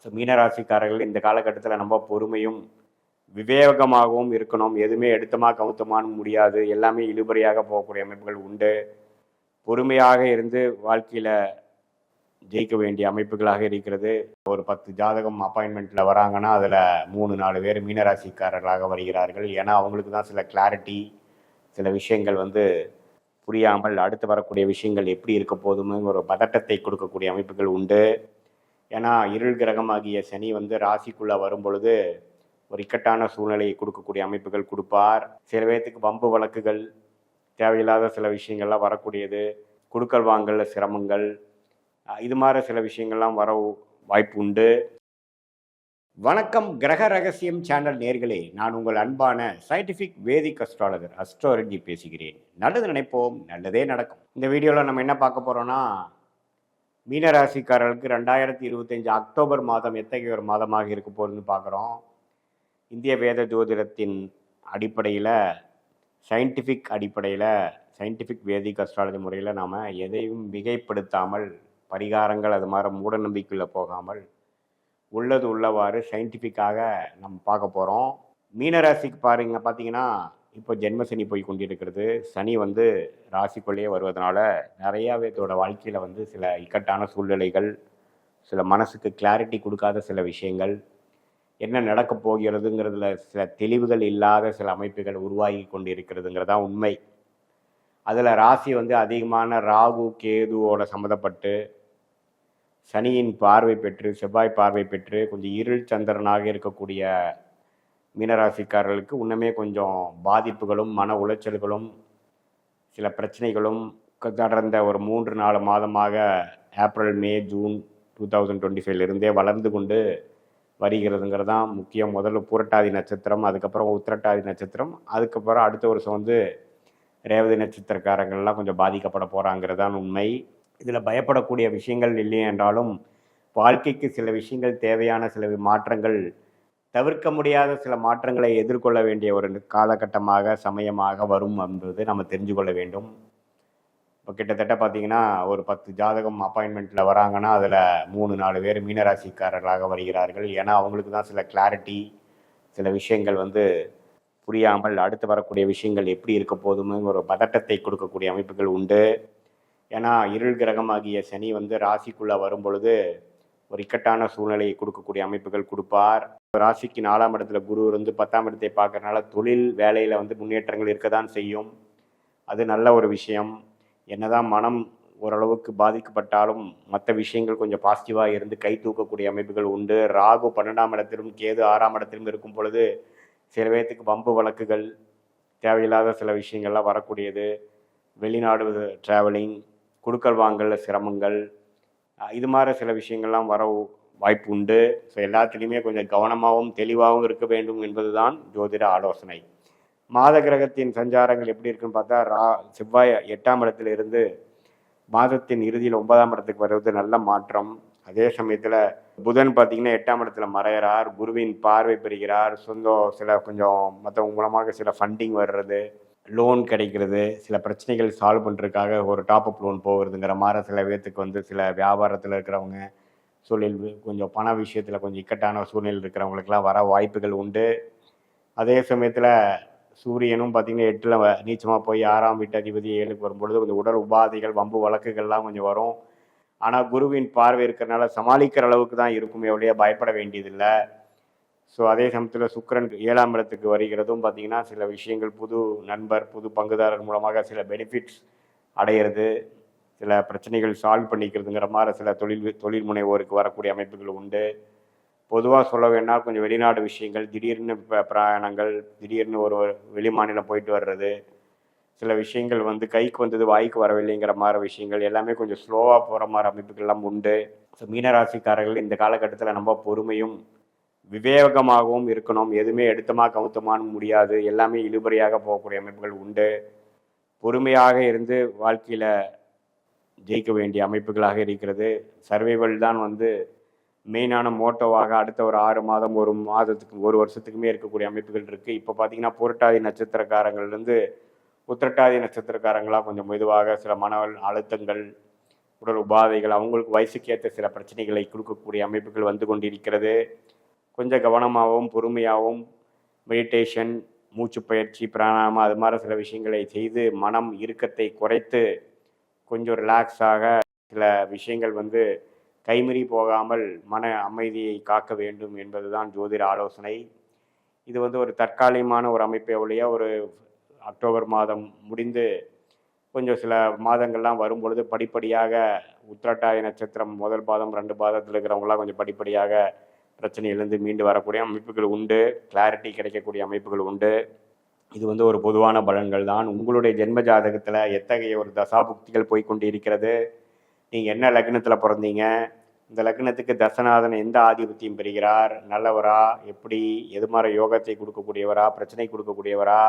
So மீனராசிக்காரர்கள் இந்த காலகட்டத்தில் நம்ம பொறுமையும் விவேகமாகவும் இருக்கணும். எதுவுமே எடுத்தமா கவுத்தமான்னு முடியாது. எல்லாமே இழுபறியாக போகக்கூடிய அமைப்புகள் உண்டு. பொறுமையாக இருந்து வாழ்க்கையில் ஜெயிக்க வேண்டிய அமைப்புகளாக இருக்கிறது. ஒரு 10 ஜாதகம் அப்பாயின்மெண்ட்டில் வராங்கன்னா அதில் 3-4 பேர் மீனராசிக்காரர்களாக வருகிறார்கள். ஏன்னா அவங்களுக்கு தான் சில கிளாரிட்டி, சில விஷயங்கள் புரியாமல் அடுத்து வரக்கூடிய விஷயங்கள் எப்படி இருக்க போதுன்னு ஒரு பதட்டத்தை கொடுக்கக்கூடிய அமைப்புகள் உண்டு. ஏன்னா இருள் கிரகமாகிய சனி ராசிக்குள்ளே வரும் பொழுது ஒரு இக்கட்டான சூழ்நிலையை கொடுக்கக்கூடிய அமைப்புகள் கொடுப்பார். சில பேர்த்துக்கு வம்பு வழக்குகள், தேவையில்லாத சில விஷயங்கள்லாம் வரக்கூடியது, கொடுக்கல் வாங்கல சிரமங்கள், இது மாதிரி சில விஷயங்கள்லாம் வர வாய்ப்பு உண்டு. வணக்கம் கிரக ரகசியம் சேனல் நேர்களே, நான் உங்கள் அன்பான சயின்டிஃபிக் வேதிக் அஸ்ட்ராலஜர் அஸ்ட்ரோரஞ்சி பேசுகிறேன். நல்லது நினைப்போம், நல்லதே நடக்கும். இந்த வீடியோவில் நம்ம என்ன பார்க்க போகிறோன்னா, மீனராசிக்காரர்களுக்கு 2025 அக்டோபர் மாதம் எத்தகைய ஒரு மாதமாக இருக்க போகுதுன்னு பார்க்குறோம். இந்திய வேத ஜோதிடத்தின் அடிப்படையில், சயின்டிஃபிக் வேதிக் அஸ்ட்ராலஜி முறையில் நாம் எதையும் மிகைப்படுத்தாமல், பரிகாரங்கள் அது மாதிரி மூட நம்பிக்கையில் போகாமல் உள்ளது உள்ளவாறு சயின்டிஃபிக்காக நம்ம பார்க்க போகிறோம். மீனராசிக்கு பார்த்தீங்கன்னா இப்போ ஜென்மசனி போய் கொண்டிருக்கிறது. சனி ராசிக்குள்ளேயே வருவதனால நிறையா பேர்த்தோட வாழ்க்கையில் சில இக்கட்டான சூழ்நிலைகள், சில மனசுக்கு கிளாரிட்டி கொடுக்காத சில விஷயங்கள், என்ன நடக்கப் போகிறதுங்கிறதுல சில தெளிவுகள் இல்லாத சில அமைப்புகள் உருவாகி கொண்டிருக்கிறதுங்கிறதான் உண்மை. அதில் ராசி அதிகமான ராகு கேதுவோட சம்மந்தப்பட்டு, சனியின் பார்வை பெற்று, செவ்வாய் பார்வை பெற்று கொஞ்சம் இருள் சந்திரனாக இருக்கக்கூடிய மீனராசிக்காரர்களுக்கு இன்னுமே கொஞ்சம் பாதிப்புகளும் மன உளைச்சல்களும் சில பிரச்சனைகளும் தொடர்ந்த ஒரு 3-4 மாதமாக ஏப்ரல் மே ஜூன் 2025 வளர்ந்து கொண்டு வருகிறதுங்கிறதான் முக்கியம். முதல்ல பூரட்டாதி நட்சத்திரம், அதுக்கப்புறம் உத்திரட்டாதி நட்சத்திரம், அதுக்கப்புறம் அடுத்த வருஷம் ரேவதி நட்சத்திரக்காரங்கள்லாம் கொஞ்சம் பாதிக்கப்பட போகிறாங்கிறதான் உண்மை. இதில் பயப்படக்கூடிய விஷயங்கள் இல்லை என்றாலும் வாழ்க்கைக்கு சில விஷயங்கள் தேவையான சில மாற்றங்கள், தவிர்க்க முடியாத சில மாற்றங்களை எதிர்கொள்ள வேண்டிய ஒரு காலகட்டமாக சமயமாக வரும் என்பது நம்ம தெரிஞ்சு கொள்ள வேண்டும். இப்போ கிட்டத்தட்ட பார்த்தீங்கன்னா ஒரு 10 ஜாதகம் அப்பாயின்மெண்ட்டில் வராங்கன்னா அதில் 3-4 பேர் மீனராசிக்காரர்களாக வருகிறார்கள். ஏன்னா அவங்களுக்கு தான் சில கிளாரிட்டி, சில விஷயங்கள் புரியாமல் அடுத்து வரக்கூடிய விஷயங்கள் எப்படி இருக்க போதுன்னு ஒரு பதட்டத்தை கொடுக்கக்கூடிய அமைப்புகள் உண்டு. ஏன்னா இருள் கிரகமாகிய சனி ராசிக்குள்ளே வரும் பொழுது ஒரு இக்கட்டான சூழ்நிலையை கொடுக்கக்கூடிய அமைப்புகள் கொடுப்பார். ராசிக்கு 4ஆம் இடத்துல குரு 10ஆம் இடத்தை பார்க்கறதுனால தொழில் வேலையில் முன்னேற்றங்கள் இருக்க தான் செய்யும். அது நல்ல ஒரு விஷயம். என்னதான் மனம் ஓரளவுக்கு பாதிக்கப்பட்டாலும் மற்ற விஷயங்கள் கொஞ்சம் பாசிட்டிவாக இருந்து கை தூக்கக்கூடிய அமைப்புகள் உண்டு. ராகு 12ஆம் இடத்திலும் கேது 6ஆம் இடத்திலும் இருக்கும் பொழுது சில பேர்த்துக்கு வம்பு வழக்குகள், தேவையில்லாத சில விஷயங்கள்லாம் வரக்கூடியது, வெளிநாடு ட்ராவலிங், கொடுக்கல் வாங்கல சிரமங்கள், இது மாதிரி சில விஷயங்கள்லாம் வர வாய்ப்பு உண்டு. ஸோ எல்லாத்துலேயுமே கொஞ்சம் கவனமாகவும் தெளிவாகவும் இருக்க வேண்டும் என்பது தான் ஜோதிட ஆலோசனை. மாத கிரகத்தின் சஞ்சாரங்கள் எப்படி இருக்குன்னு பார்த்தா, செவ்வாய் 8ஆம் இடத்துல இருந்து மாதத்தின் இறுதியில் 9ஆம் இடத்துக்கு வர்றது நல்ல மாற்றம். அதே சமயத்தில் புதன் பார்த்திங்கன்னா 8ஆம் இடத்துல மறையிறார், குருவின் பார்வை பெறுகிறார், சில கொஞ்சம் மற்றவங்க மூலமாக சில ஃபண்டிங் வர்றது, லோன் கிடைக்கிறது, சில பிரச்சனைகள் சால்வ் பண்ணுறதுக்காக ஒரு டாப்அப் லோன் போகிறதுங்கிற மாதிரி சில பேர்த்துக்கு சில வியாபாரத்தில் இருக்கிறவங்க, கொஞ்சம் பண விஷயத்தில் கொஞ்சம் இக்கட்டான சூழ்நிலை இருக்கிறவங்களுக்கெல்லாம் வர வாய்ப்புகள் உண்டு. அதே சமயத்தில் சூரியனும் பார்த்திங்கன்னா 8ல் நீச்சமாக போய் 6ஆம் வீட்டு அதிபதி 7க்கு வரும்பொழுது கொஞ்சம் உடல் உபாதைகள், வம்பு வழக்குகள்லாம் கொஞ்சம் வரும். ஆனால் குருவின் பார்வை இருக்கிறனால சமாளிக்கிற அளவுக்கு தான் இருக்குமே ஒழிய பயப்பட வேண்டியதில்லை. ஸோ அதே சமயத்தில் சுக்கிரன் 7ஆம் இடத்துக்கு வருகிறதும் பார்த்திங்கன்னா சில விஷயங்கள், புது நண்பர், புது பங்குதாரர் மூலமாக சில பெனிஃபிட்ஸ் அடையிறது, சில பிரச்சனைகள் சால்வ் பண்ணிக்கிறதுங்கிற மாதிரி சில தொழில் முனைவோருக்கு வரக்கூடிய அமைப்புகள் உண்டு. பொதுவாக சொல்ல வேணால் கொஞ்சம் வெளிநாடு விஷயங்கள், திடீர்னு பிரயாணங்கள், திடீர்னு ஒரு வெளி மாநிலம் போயிட்டு வர்றது, சில விஷயங்கள் கைக்கு வந்தது வாய்க்கு வரவில்லைங்கிற மாதிரி விஷயங்கள் எல்லாமே கொஞ்சம் ஸ்லோவாக போகிற மாதிரி அமைப்புகள்லாம் உண்டு. ஸோ மீனராசிக்காரர்கள் இந்த காலகட்டத்தில் நம்ம பொறுமையும் விவேகமாகவும் இருக்கணும். எதுவுமே எடுத்தமா கவுத்தமான்னு முடியாது. எல்லாமே இழுபறியாக போகக்கூடிய அமைப்புகள் உண்டு. பொறுமையாக இருந்து வாழ்க்கையில் ஜெயிக்க வேண்டிய அமைப்புகளாக இருக்கிறது. சர்வைவல் தான் மெயினான மோட்டோவாக அடுத்த ஒரு 6 மாதம், ஒரு மாதத்துக்கு, ஒரு வருஷத்துக்குமே இருக்கக்கூடிய அமைப்புகள் இருக்குது. இப்போ பார்த்தீங்கன்னா புரட்டாதி நட்சத்திரக்காரங்கள்லேருந்து உத்திரட்டாதி நட்சத்திரக்காரங்களாக கொஞ்சம் மெதுவாக சில மன அழுத்தங்கள், உடல் உபாதைகள், அவங்களுக்கு வயசுக்கேற்ற சில பிரச்சனைகளை கொடுக்கக்கூடிய அமைப்புகள் வந்து கொண்டிருக்கிறது. கொஞ்சம் கவனமாகவும் பொறுமையாகவும் மெடிடேஷன், மூச்சு பயிற்சி, பிராணாயாமம் அது மாதிரி சில விஷயங்களை செய்து மனம் இறுக்கத்தை குறைத்து கொஞ்சம் ரிலாக்ஸாக சில விஷயங்கள் வந்து கைமீறி போகாமல் மன அமைதியை காக்க வேண்டும் என்பதுதான் ஜோதிட ஆலோசனை. இது வந்து ஒரு தற்காலிகமான ஒரு அமைப்பை ஒழிய ஒரு அக்டோபர் மாதம் முடிந்து கொஞ்சம் சில மாதங்கள்லாம் வரும்பொழுது படிப்படியாக உத்திரட்டாதி நட்சத்திரம் முதல் பாதம் 2 பாதத்தில் இருக்கிறவங்களாம் கொஞ்சம் படிப்படியாக பிரச்சனையிலிருந்து மீண்டு வரக்கூடிய அமைப்புகள் உண்டு. கிளாரிட்டி கிடைக்கக்கூடிய அமைப்புகள் உண்டு. இது வந்து ஒரு பொதுவான பலன்கள் தான். உங்களுடைய ஜென்ம ஜாதகத்தில் எத்தகைய ஒரு தசாபுக்திகள் போய்கொண்டு இருக்கிறது, நீங்கள் என்ன லக்னத்தில் பிறந்தீங்க, இந்த லக்னத்துக்கு தசநாதன் எந்த ஆதிபத்தியம் பெறுகிறார், நல்லவரா, எப்படி, எது மாதிரி யோகத்தை கொடுக்கக்கூடியவரா, பிரச்சனை கொடுக்கக்கூடியவரா,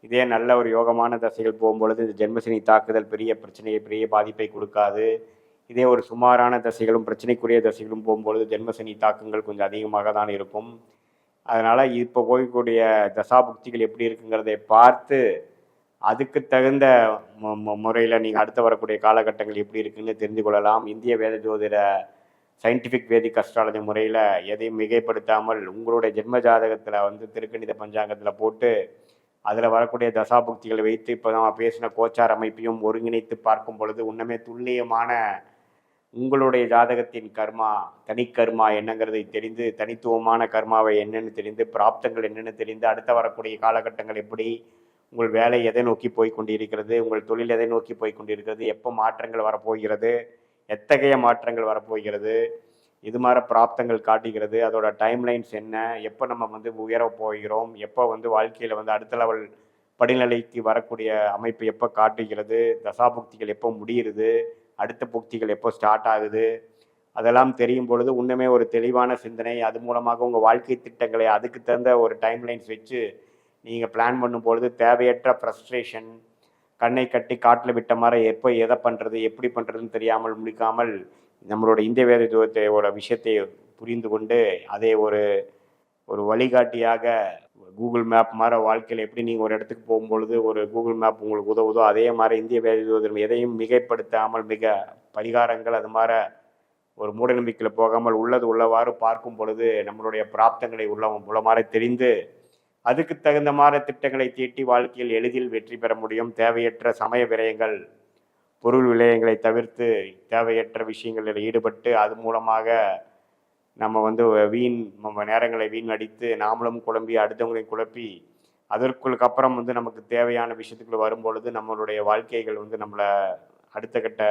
இதே நல்ல ஒரு யோகமான தசைகள் போகும்பொழுது இந்த ஜென்மசனி தாக்குதல் பெரிய பிரச்சனையை பெரிய பாதிப்பை கொடுக்காது. இதே ஒரு சுமாரான தசைகளும் பிரச்சனைக்குரிய தசைகளும் போகும்பொழுது ஜென்மசனி தாக்கங்கள் கொஞ்சம் அதிகமாக தான் இருக்கும். அதனால் இப்போ போய்க்கூடிய தசாபுக்திகள் எப்படி இருக்குங்கிறதை பார்த்து அதுக்கு தகுந்த முறையில் நீங்கள் அடுத்து வரக்கூடிய காலகட்டங்கள் எப்படி இருக்குன்னு தெரிந்து கொள்ளலாம். இந்திய வேத ஜோதிட சயின்டிஃபிக் வேதிக் அஸ்ட்ராலஜி முறையில் எதையும் மிகைப்படுத்தாமல் உங்களுடைய ஜென்ம ஜாதகத்தில் வந்து திருக்கணித பஞ்சாங்கத்தில் போட்டு அதில் வரக்கூடிய தசாபுக்திகளை வைத்து இப்போ நம்ம பேசின கோச்சார் அமைப்பையும் ஒருங்கிணைத்து பார்க்கும் பொழுது உண்மையே துல்லியமான உங்களுடைய ஜாதகத்தின் கர்மா, தனிக்கர்மா என்னங்கிறதை தெரிந்து, தனித்துவமான கர்மாவை என்னென்னு தெரிந்து, பிராப்தங்கள் என்னென்னு தெரிந்து, அடுத்த வரக்கூடிய காலகட்டங்கள் எப்படி, உங்கள் வேலை எதை நோக்கி போய் கொண்டிருக்கிறது, உங்கள் தொழில் எதை நோக்கி போய் கொண்டிருக்கிறது, எப்போ மாற்றங்கள் வரப்போகிறது, எத்தகைய மாற்றங்கள் வரப்போகிறது, இது மாதிரி பிராப்தங்கள் காட்டுகிறது, அதோட டைம்லைன்ஸ் என்ன, எப்போ நம்ம வந்து உயர போகிறோம், எப்போ வந்து வாழ்க்கையில் வந்து அடுத்த லெவல் படிநிலைக்கு வரக்கூடிய அமைப்பு எப்போ காட்டுகிறது, தசாபுக்திகள் எப்போ முடிகிறது, அடுத்த புக்திகள் எப்போ ஸ்டார்ட் ஆகுது, அதெல்லாம் தெரியும் பொழுது இன்னுமே ஒரு தெளிவான சிந்தனை, அது மூலமாக உங்கள் வாழ்க்கை திட்டங்களை அதுக்கு தகுந்த ஒரு டைம்லைன்ஸ் வச்சு நீங்கள் பிளான் பண்ணும்பொழுது தேவையற்ற ஃப்ரஸ்ட்ரேஷன், கண்ணை கட்டி காட்டில் விட்ட மாதிரி எப்போ எதை பண்ணுறது எப்படி பண்ணுறதுன்னு தெரியாமல் முடிக்காமல் நம்மளோட இந்திய வேத ஜோதிடத்தோட விஷயத்தை புரிந்து கொண்டு அதை ஒரு ஒரு வழிகாட்டியாக கூகுள் மேப் மாதிரி வாழ்க்கையில் எப்படி நீங்கள் ஒரு இடத்துக்கு போகும்பொழுது ஒரு கூகுள் மேப் உங்களுக்கு உதவுதோ அதே மாதிரி இந்திய வேத ஜோதிடம் எதையும் மிகைப்படுத்தாமல் மிக பரிகாரங்கள் அது மாதிரி ஒரு மூடநம்பிக்கையில் போகாமல் உள்ளது உள்ளவாறு பார்க்கும் பொழுது நம்மளுடைய பிராப்தங்களை உள்ள மாதிரி தெரிந்து அதுக்கு தகுந்த மாதிரி திட்டங்களை தீட்டி வாழ்க்கையில் எளிதில் வெற்றி பெற முடியும். தேவையற்ற சமய விரயங்கள், பொருள் விரயங்களை தவிர்த்து தேவையற்ற விஷயங்களில் ஈடுபட்டு அது மூலமாக நம்ம வந்து நம்ம நேரங்களை வீணடித்து நாமளும் குழம்பி அடுத்தவங்களையும் குழப்பி அதற்குள்ளுக்கப்புறம் வந்து நமக்கு தேவையான விஷயத்துக்குள்ள வரும்பொழுது நம்மளுடைய வாழ்க்கைகள் வந்து நம்மளை அடுத்த கட்ட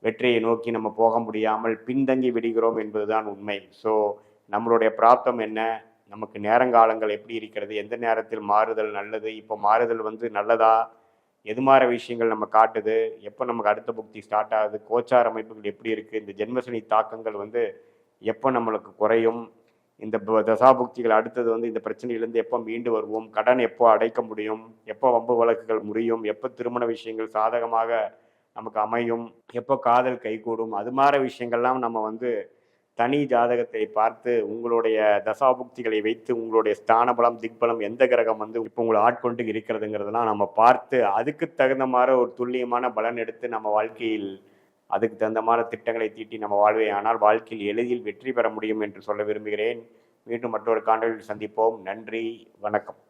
வெற்றியை நோக்கி நம்ம போக முடியாமல் பின்தங்கி விடுகிறோம் என்பதுதான் உண்மை. ஸோ நம்மளுடைய பிராப்தம் என்ன, நமக்கு நேரங்காலங்கள் எப்படி இருக்கிறது, எந்த நேரத்தில் மாறுதல் நல்லது, இப்போ மாறுதல் வந்து நல்லதா, எது மாதிரி விஷயங்கள் நம்ம காட்டுது, எப்போ நமக்கு அடுத்த புக்தி ஸ்டார்ட் ஆகுது, கோச்சார் அமைப்புகள் எப்படி இருக்குது, இந்த ஜென்மசனி தாக்கங்கள் வந்து எப்போ நம்மளுக்கு குறையும், இந்த தசாபுக்திகள் அடுத்தது வந்து இந்த பிரச்சனையிலேருந்து எப்போ மீண்டு வருவோம், கடன் எப்போ அடைக்க முடியும், எப்போ வம்பு வழக்குகள் முடியும், எப்போ திருமண விஷயங்கள் சாதகமாக நமக்கு அமையும், எப்போ காதல் கைகூடும், அது மாதிரி விஷயங்கள்லாம் நம்ம வந்து தனி ஜாதகத்தை பார்த்து உங்களுடைய தசாபுக்திகளை வைத்து உங்களுடைய ஸ்தான பலம் திக்பலம் எந்த கிரகம் வந்து இப்போ உங்களை ஆட்கொண்டு இருக்கிறதுங்கிறதெல்லாம் நம்ம பார்த்து அதுக்கு தகுந்த மாதிரி ஒரு துல்லியமான பலன் எடுத்து நம்ம வாழ்க்கையில் அதுக்கு தகுந்த மாதிரி திட்டங்களை தீட்டி நம்ம வாழ்வே ஆனால் வாழ்க்கையில் எளிதில் வெற்றி பெற முடியும் என்று சொல்ல விரும்புகிறேன். மீண்டும் மற்றொரு காணொளியில் சந்திப்போம். நன்றி, வணக்கம்.